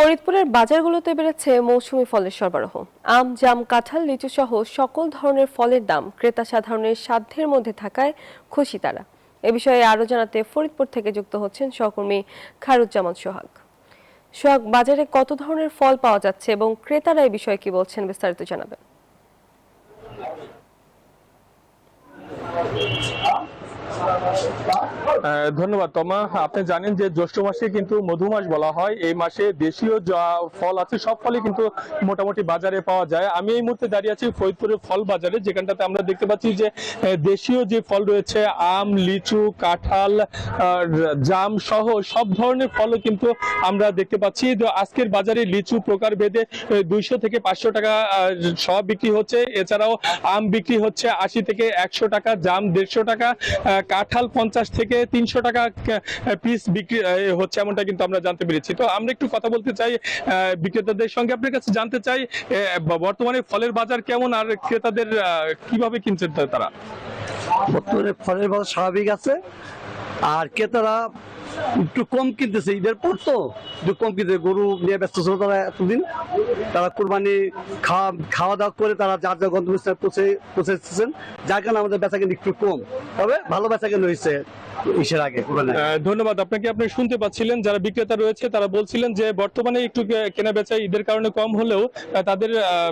ফরিদপুরের বাজারগুলোতে বেড়েছে মৌসুমী ফলের সরবরাহ। আম, জাম, কাঁঠাল, লিচু সহ সকল ধরনের ফলের দাম ক্রেতা সাধারণের সাধ্যের মধ্যে থাকায় খুশি তারা। এ বিষয়ে আরো জানাতে ফরিদপুর থেকে যুক্ত হচ্ছেন সহকর্মী খায়রুজ্জামান সোহাগ। সোহাগ, বাজারে কত ধরনের ফল পাওয়া যাচ্ছে এবং ক্রেতারা এই বিষয়ে কি বলছেন, বিস্তারিত জানাবেন। ধন্যবাদ তমা। আপনি জানেন যে জ্যৈষ্ঠ মাসে কিন্তু মধু মাস বলা হয়। এই মাসে দেশীয় যা ফল আছে সব ফলই কিন্তু মোটামুটি বাজারে পাওয়া যায়। আমি এই মুহূর্তে দাঁড়িয়ে আছি ফরিদপুরের ফল বাজারে, যেখানটাতে আমরা দেখতে পাচ্ছি যে দেশীয় যে ফল রয়েছে আম, লিচু, কাঁঠাল, জাম সহ সব ধরনের ফলও কিন্তু আমরা দেখতে পাচ্ছি। আজকের বাজারে লিচু প্রকার ভেদে 200 থেকে 500 টাকা সব বিক্রি হচ্ছে। এছাড়াও আম বিক্রি হচ্ছে 80 থেকে 100 টাকা, জাম 150 টাকা, কাঁঠাল 50 থেকে 300 টাকা পিস বিক্রি হচ্ছে, এমনটা কিন্তু আমরা জানতে পেরেছি। তো আমরা একটু কথা বলতে চাই বিক্রেতাদের সঙ্গে। আপনার কাছে জানতে চাই বর্তমানে ফলের বাজার কেমন আর ক্রেতাদের কিভাবে কিনছেন তারা? বর্তমানে ফলের বাজার স্বাভাবিক আছে, আর ক্রেতারা একটু কম কিনতেছে। ঈদের পর তো একটু কম কিনতেছে। গরু নিয়ে ব্যস্ত ছিল তারা এতদিন, তারা কোরবানি খাওয়া দাওয়া করে তারা যার যার গন্তব্যস্থলে পৌঁছেছেন, যার কারণে আমাদের বেচা কিনে একটু কম, তবে ভালো বেচা কিনে হয়েছে ইসের আগে। ধন্যবাদ আপনাকে। আপনি শুনতে পাচ্ছিলেন যারা বিক্রেতা রয়েছে তারা বলছিলেন যে বর্তমানে একটু কেনা বেচা ঈদের কারণে কম হলেও তাদের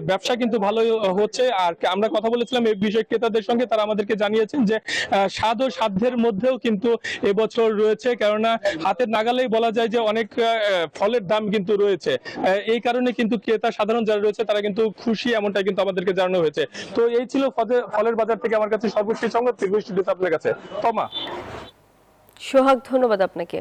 ব্যবসা কিন্তু ভালোই হচ্ছে। আর আমরা কথা বলেছিলাম এই বিষয়ে ক্রেতাদের সঙ্গে, তারা আমাদেরকে জানিয়েছেন যে স্বাদ ও সাধ্যের মধ্যেও কিন্তু এবছর রয়েছে, কেননা হাতের নাগালেই বলা যায় যে অনেক ফলের দাম কিন্তু রয়েছে। এই কারণে কিন্তু ক্রেতা সাধারণ যারা রয়েছে তারা কিন্তু খুশি, এমনটা কিন্তু আমাদেরকে জানানো হয়েছে। তো এই ছিল ফলের বাজার থেকে আমার কাছে সর্বশেষ সংবাদ। আপনার কাছে তমা। সোহাগ, ধন্যবাদ আপনাকে।